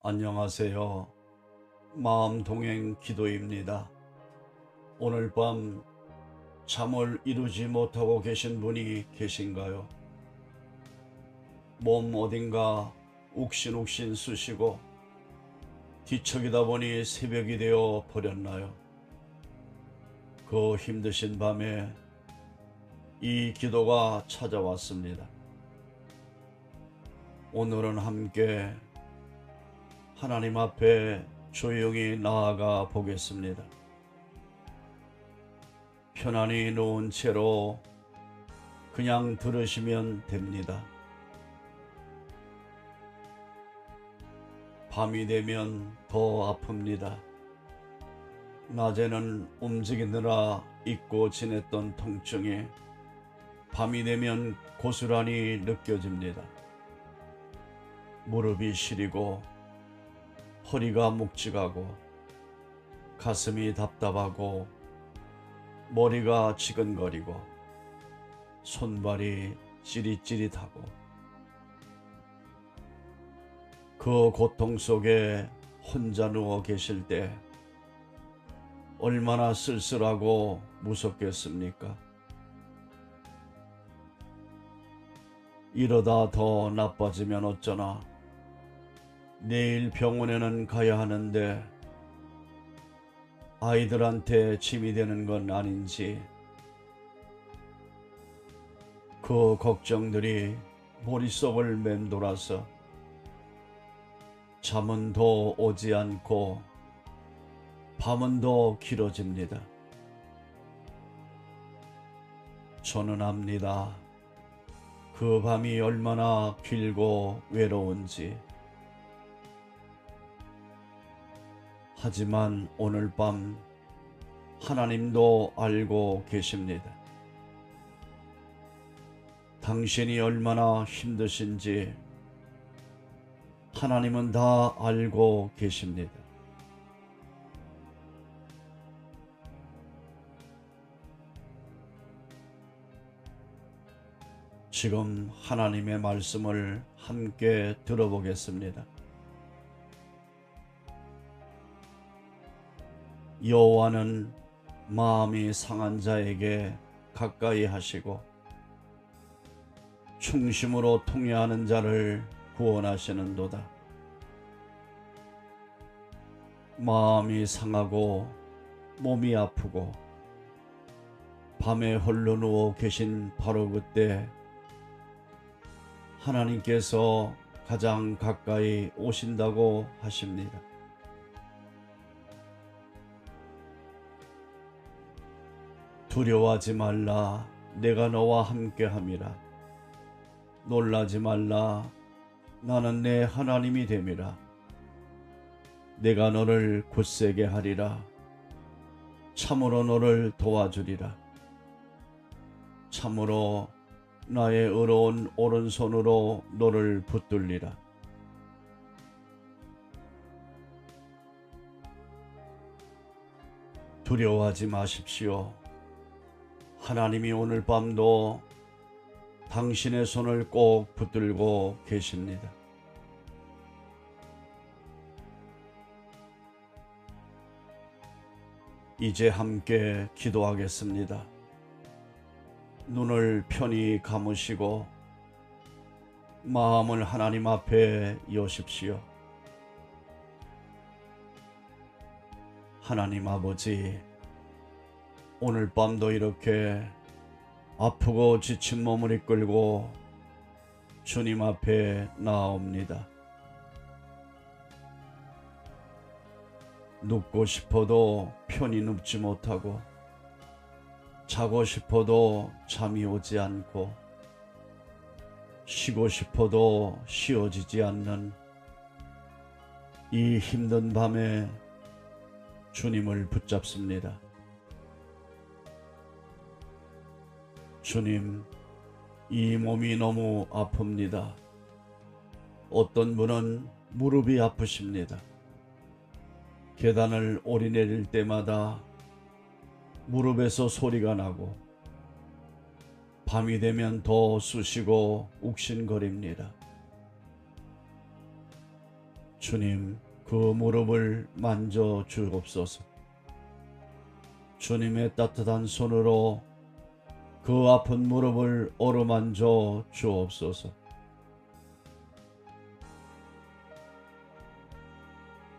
안녕하세요. 마음동행 기도입니다. 오늘 밤 잠을 이루지 못하고 계신 분이 계신가요? 몸 어딘가 욱신욱신 쑤시고 뒤척이다 보니 새벽이 되어 버렸나요? 그 힘드신 밤에 이 기도가 찾아왔습니다. 오늘은 함께 하나님 앞에 조용히 나아가 보겠습니다. 편안히 누운 채로 그냥 들으시면 됩니다. 밤이 되면 더 아픕니다. 낮에는 움직이느라 잊고 지냈던 통증이 밤이 되면 고스란히 느껴집니다. 무릎이 시리고 허리가 묵직하고 가슴이 답답하고 머리가 지근거리고 손발이 찌릿찌릿하고 그 고통 속에 혼자 누워 계실 때 얼마나 쓸쓸하고 무섭겠습니까? 이러다 더 나빠지면 어쩌나, 내일 병원에는 가야 하는데 아이들한테 짐이 되는 건 아닌지, 그 걱정들이 머릿속을 맴돌아서 잠은 더 오지 않고 밤은 더 길어집니다. 저는 압니다. 그 밤이 얼마나 길고 외로운지. 하지만 오늘 밤 하나님도 알고 계십니다. 당신이 얼마나 힘드신지 하나님은 다 알고 계십니다. 지금 하나님의 말씀을 함께 들어보겠습니다. 여호와는 마음이 상한 자에게 가까이 하시고 충심으로 통회하는 자를 구원하시는도다. 마음이 상하고 몸이 아프고 밤에 홀로 누워 계신 바로 그때 하나님께서 가장 가까이 오신다고 하십니다. 두려워하지 말라, 내가 너와 함께함이라. 놀라지 말라, 나는 내 하나님이 됨이라. 내가 너를 굳세게 하리라. 참으로 너를 도와주리라. 참으로 나의 의로운 오른손으로 너를 붙들리라. 두려워하지 마십시오. 하나님이 오늘 밤도 당신의 손을 꼭 붙들고 계십니다. 이제 함께 기도하겠습니다. 눈을 편히 감으시고 마음을 하나님 앞에 여십시오. 하나님 아버지, 오늘 밤도 이렇게 아프고 지친 몸을 이끌고 주님 앞에 나아옵니다. 눕고 싶어도 편히 눕지 못하고 자고 싶어도 잠이 오지 않고 쉬고 싶어도 쉬어지지 않는 이 힘든 밤에 주님을 붙잡습니다. 주님, 이 몸이 너무 아픕니다. 어떤 분은 무릎이 아프십니다. 계단을 오르내릴 때마다 무릎에서 소리가 나고 밤이 되면 더 쑤시고 욱신거립니다. 주님, 그 무릎을 만져 주옵소서. 주님의 따뜻한 손으로 그 아픈 무릎을 어루만져 주옵소서.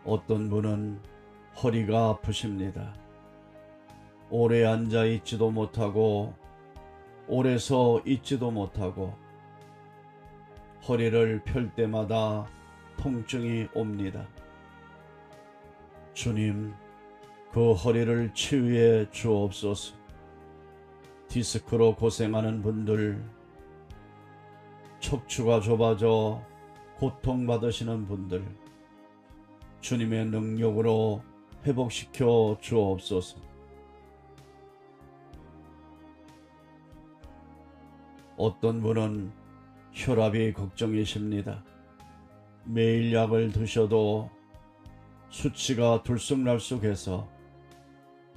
어떤 분은 허리가 아프십니다. 오래 앉아 있지도 못하고 오래 서 있지도 못하고 허리를 펼 때마다 통증이 옵니다. 주님, 그 허리를 치유해 주옵소서. 디스크로 고생하는 분들, 척추가 좁아져 고통받으시는 분들, 주님의 능력으로 회복시켜 주옵소서. 어떤 분은 혈압이 걱정이십니다. 매일 약을 드셔도 수치가 들쑥날쑥해서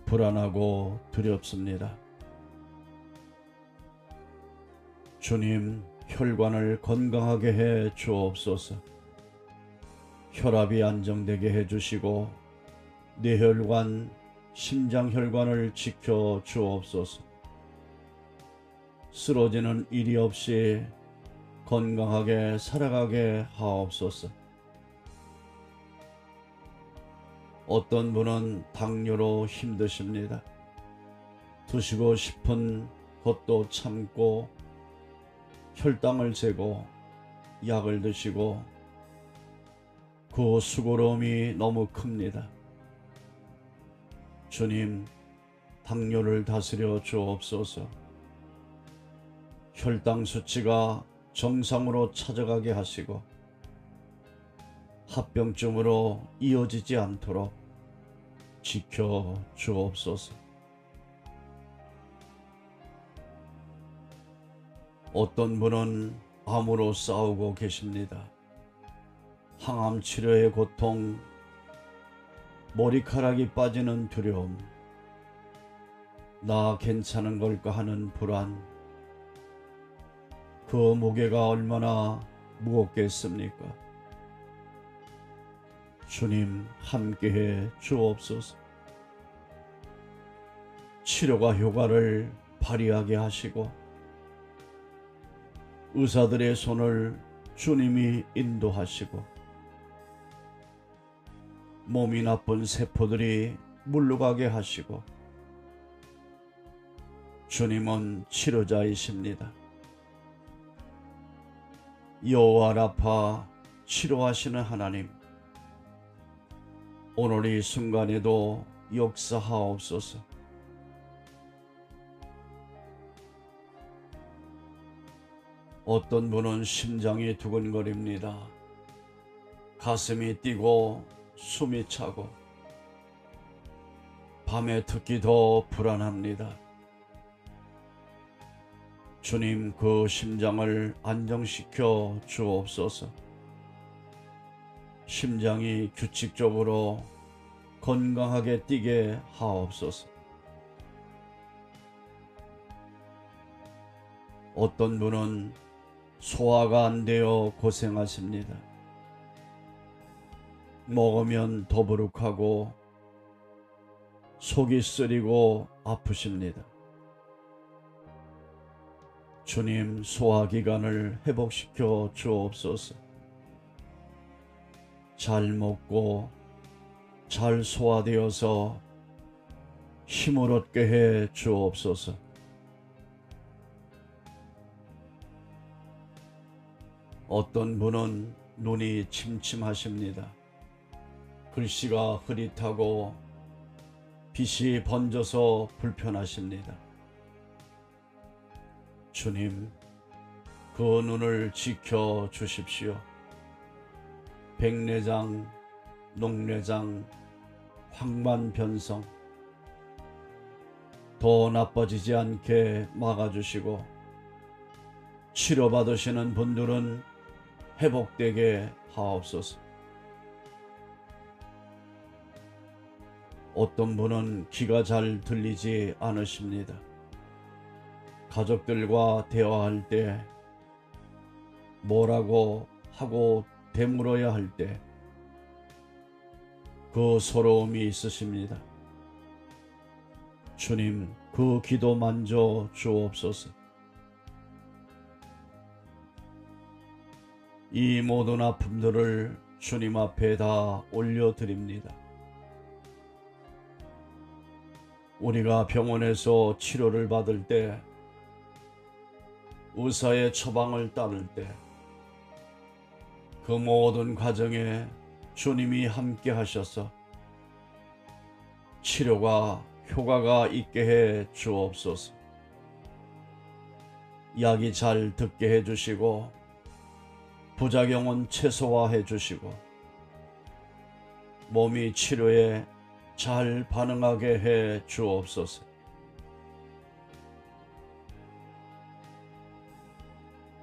불안하고 두렵습니다. 주님, 혈관을 건강하게 해 주옵소서. 혈압이 안정되게 해주시고 뇌혈관, 심장혈관을 지켜 주옵소서. 쓰러지는 일이 없이 건강하게 살아가게 하옵소서. 어떤 분은 당뇨로 힘드십니다. 드시고 싶은 것도 참고 혈당을 재고 약을 드시고 그 수고로움이 너무 큽니다. 주님, 당뇨를 다스려 주옵소서. 혈당 수치가 정상으로 찾아가게 하시고 합병증으로 이어지지 않도록 지켜 주옵소서. 어떤 분은 암으로 싸우고 계십니다. 항암 치료의 고통, 머리카락이 빠지는 두려움, 나 괜찮은 걸까 하는 불안, 그 무게가 얼마나 무겁겠습니까? 주님, 함께해 주옵소서. 치료가 효과를 발휘하게 하시고 의사들의 손을 주님이 인도하시고 몸이 나쁜 세포들이 물러가게 하시고 주님은 치료자이십니다. 여호와 라파, 치료하시는 하나님, 오늘 이 순간에도 역사하옵소서. 어떤 분은 심장이 두근거립니다. 가슴이 뛰고 숨이 차고 밤에 특히 더 불안합니다. 주님, 그 심장을 안정시켜 주옵소서. 심장이 규칙적으로 건강하게 뛰게 하옵소서. 어떤 분은 소화가 안 되어 고생하십니다. 먹으면 더부룩하고 속이 쓰리고 아프십니다. 주님, 소화기관을 회복시켜 주옵소서. 잘 먹고 잘 소화되어서 힘을 얻게 해 주옵소서. 어떤 분은 눈이 침침하십니다. 글씨가 흐릿하고 빛이 번져서 불편하십니다. 주님, 그 눈을 지켜 주십시오. 백내장, 녹내장, 황반 변성 더 나빠지지 않게 막아주시고 치료받으시는 분들은 회복되게 하옵소서. 어떤 분은 귀가 잘 들리지 않으십니다. 가족들과 대화할 때 뭐라고 하고 되물어야 할 때 그 서러움이 있으십니다. 주님, 그 기도 만져 주옵소서. 이 모든 아픔들을 주님 앞에 다 올려드립니다. 우리가 병원에서 치료를 받을 때, 의사의 처방을 따를 때, 그 모든 과정에 주님이 함께 하셔서 치료가 효과가 있게 해 주옵소서. 약이 잘 듣게 해 주시고 부작용은 최소화해 주시고 몸이 치료에 잘 반응하게 해 주옵소서.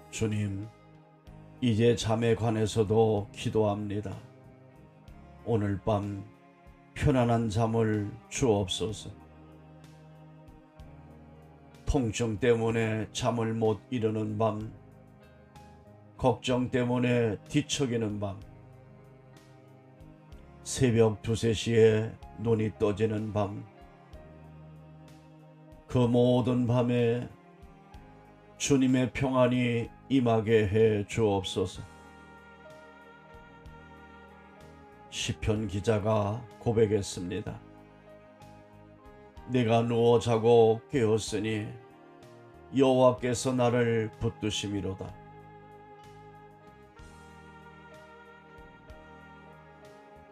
주님, 이제 잠에 관해서도 기도합니다. 오늘 밤 편안한 잠을 주옵소서. 통증 때문에 잠을 못 이루는 밤, 걱정 때문에 뒤척이는 밤, 새벽 2, 3시에 눈이 떠지는 밤, 그 모든 밤에 주님의 평안이 임하게 해 주옵소서. 시편 기자가 고백했습니다. 내가 누워 자고 깨었으니 여호와께서 나를 붙드심이로다.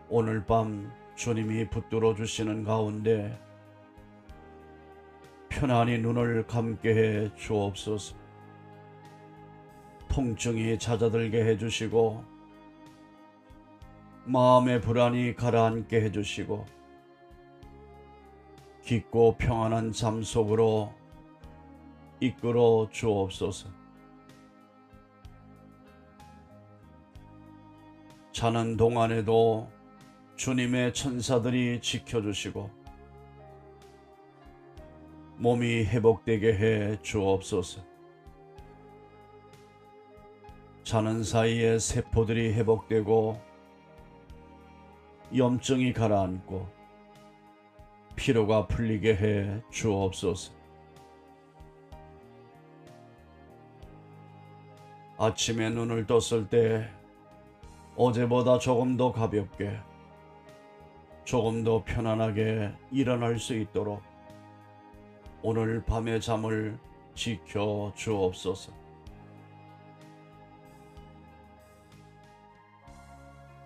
오늘 밤 주님이 붙들어 주시는 가운데 편안히 눈을 감게 해 주옵소서. 통증이 잦아들게 해 주시고 마음의 불안이 가라앉게 해 주시고 깊고 평안한 잠 속으로 이끌어 주옵소서. 자는 동안에도 주님의 천사들이 지켜주시고 몸이 회복되게 해 주옵소서. 자는 사이에 세포들이 회복되고 염증이 가라앉고 피로가 풀리게 해 주옵소서. 아침에 눈을 떴을 때 어제보다 조금 더 가볍게, 조금 더 편안하게 일어날 수 있도록 오늘 밤의 잠을 지켜 주옵소서.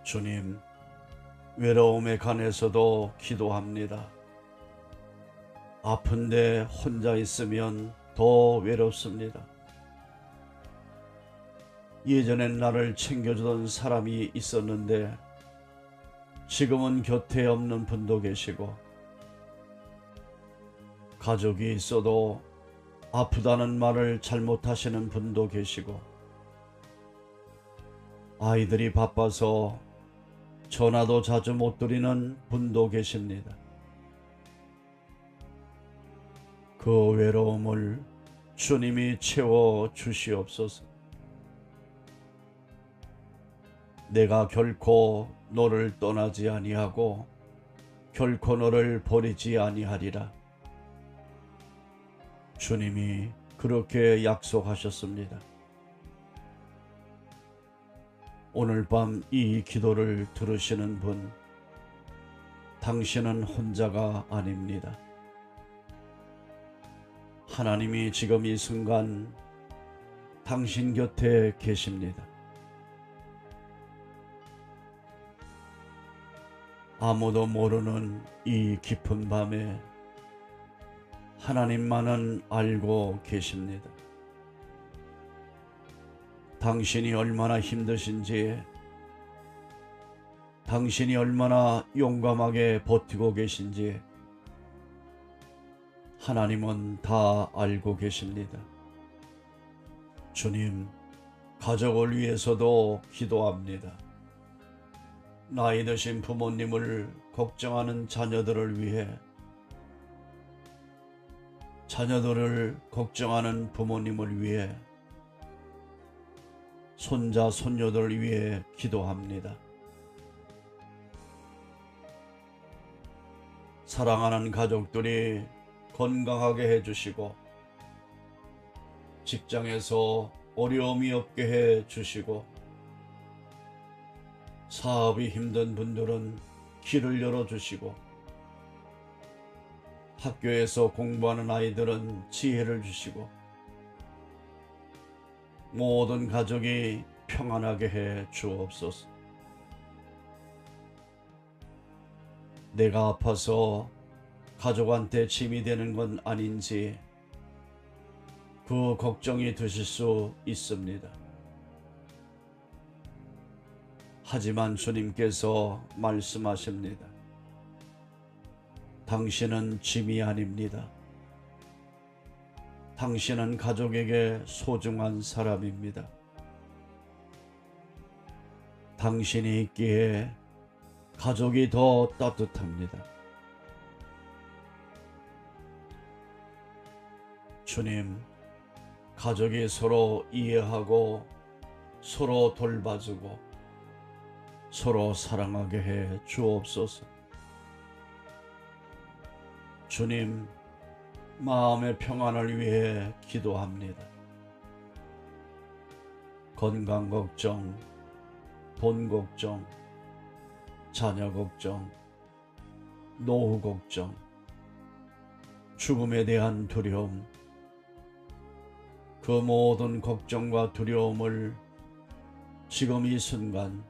주님, 외로움에 관해서도 기도합니다. 아픈데 혼자 있으면 더 외롭습니다. 예전엔 나를 챙겨주던 사람이 있었는데 지금은 곁에 없는 분도 계시고, 가족이 있어도 아프다는 말을 잘못하시는 분도 계시고, 아이들이 바빠서 전화도 자주 못 드리는 분도 계십니다. 그 외로움을 주님이 채워 주시옵소서. 내가 결코 너를 떠나지 아니하고 결코 너를 버리지 아니하리라. 주님이 그렇게 약속하셨습니다. 오늘 밤 이 기도를 들으시는 분, 당신은 혼자가 아닙니다. 하나님이 지금 이 순간 당신 곁에 계십니다. 아무도 모르는 이 깊은 밤에 하나님만은 알고 계십니다. 당신이 얼마나 힘드신지, 당신이 얼마나 용감하게 버티고 계신지 하나님은 다 알고 계십니다. 주님, 가족을 위해서도 기도합니다. 나이 드신 부모님을 걱정하는 자녀들을 위해, 자녀들을 걱정하는 부모님을 위해, 손자 손녀들을 위해 기도합니다. 사랑하는 가족들이 건강하게 해주시고 직장에서 어려움이 없게 해주시고 사업이 힘든 분들은 길을 열어주시고 학교에서 공부하는 아이들은 지혜를 주시고 모든 가족이 평안하게 해 주옵소서. 내가 아파서 가족한테 짐이 되는 건 아닌지 그 걱정이 드실 수 있습니다. 하지만 주님께서 말씀하십니다. 당신은 짐이 아닙니다. 당신은 가족에게 소중한 사람입니다. 당신이 있기에 가족이 더 따뜻합니다. 주님, 가족이 서로 이해하고 서로 돌봐주고 서로 사랑하게 해 주옵소서. 주님, 마음의 평안을 위해 기도합니다. 건강 걱정, 돈 걱정, 자녀 걱정, 노후 걱정, 죽음에 대한 두려움, 그 모든 걱정과 두려움을 지금 이 순간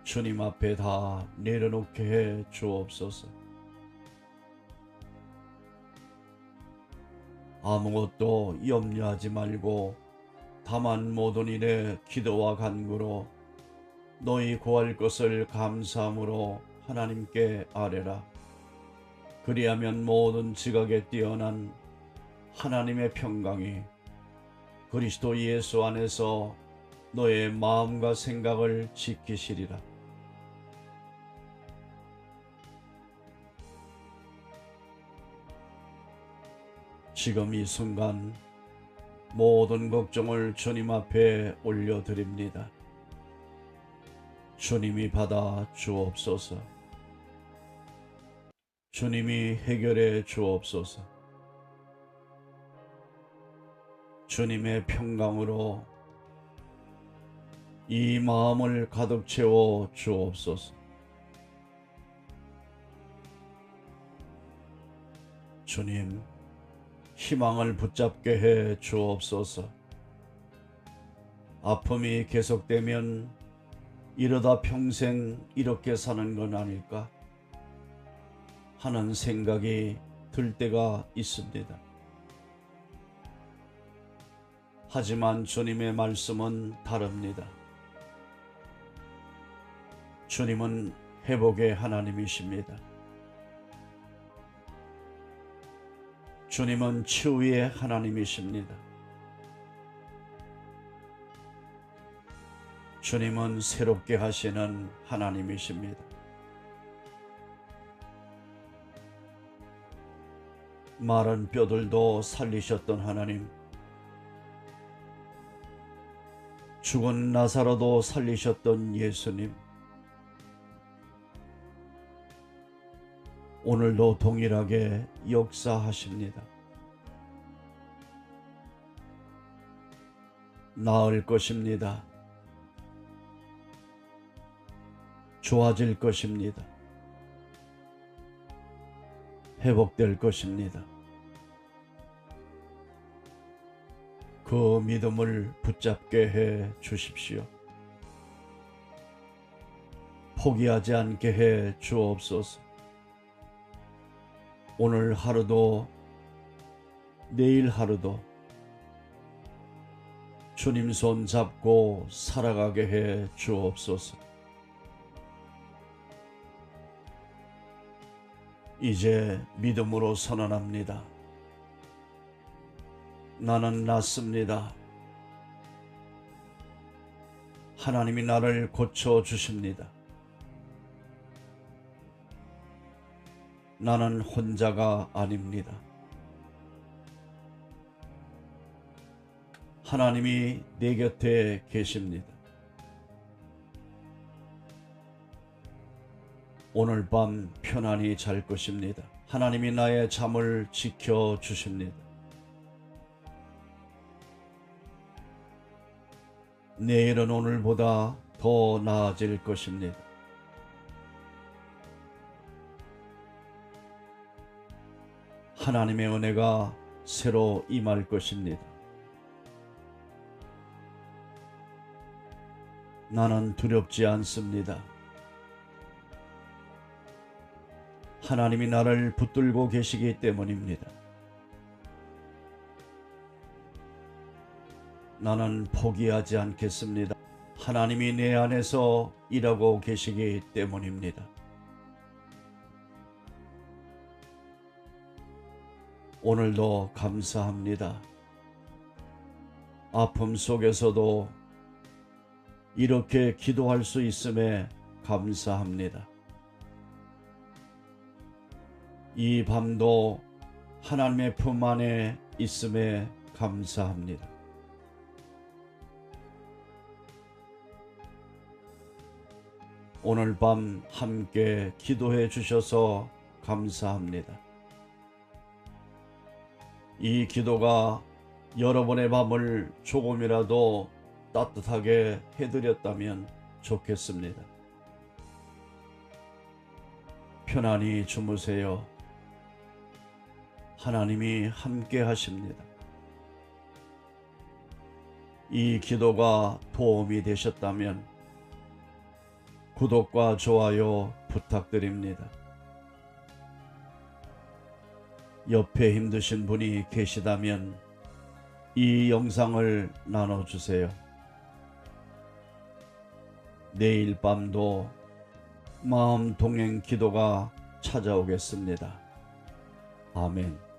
주님 앞에 다 내려놓게 해 주옵소서. 아무것도 염려하지 말고 다만 모든 일에 기도와 간구로 너희 구할 것을 감사함으로 하나님께 아뢰라. 그리하면 모든 지각에 뛰어난 하나님의 평강이 그리스도 예수 안에서 너의 마음과 생각을 지키시리라. 지금 이 순간 모든 걱정을 주님 앞에 올려드립니다. 주님이 받아 주옵소서. 주님이 해결해 주옵소서. 주님의 평강으로 이 마음을 가득 채워 주옵소서. 주님, 희망을 붙잡게 해 주옵소서. 아픔이 계속되면 이러다 평생 이렇게 사는 건 아닐까 하는 생각이 들 때가 있습니다. 하지만 주님의 말씀은 다릅니다. 주님은 회복의 하나님이십니다. 주님은 치유의 하나님이십니다. 주님은 새롭게 하시는 하나님이십니다. 마른 뼈들도 살리셨던 하나님, 죽은 나사로도 살리셨던 예수님, 오늘도 동일하게 역사하십니다. 나을 것입니다. 좋아질 것입니다. 회복될 것입니다. 그 믿음을 붙잡게 해 주십시오. 포기하지 않게 해 주옵소서. 오늘 하루도 내일 하루도 주님 손 잡고 살아가게 해 주옵소서. 이제 믿음으로 선언합니다. 나는 낫습니다. 하나님이 나를 고쳐주십니다. 나는 혼자가 아닙니다. 하나님이 내 곁에 계십니다. 오늘 밤 편안히 잘 것입니다. 하나님이 나의 잠을 지켜 주십니다. 내일은 오늘보다 더 나아질 것입니다. 하나님의 은혜가 새로 임할 것입니다. 나는 두렵지 않습니다. 하나님이 나를 붙들고 계시기 때문입니다. 나는 포기하지 않겠습니다. 하나님이 내 안에서 일하고 계시기 때문입니다. 오늘도 감사합니다. 아픔 속에서도 이렇게 기도할 수 있음에 감사합니다. 이 밤도 하나님의 품 안에 있음에 감사합니다. 오늘 밤 함께 기도해 주셔서 감사합니다. 이 기도가 여러분의 밤을 조금이라도 따뜻하게 해드렸다면 좋겠습니다. 편안히 주무세요. 하나님이 함께 하십니다. 이 기도가 도움이 되셨다면 구독과 좋아요 부탁드립니다. 옆에 힘드신 분이 계시다면 이 영상을 나눠주세요. 내일 밤도 마음 동행 기도가 찾아오겠습니다. 아멘.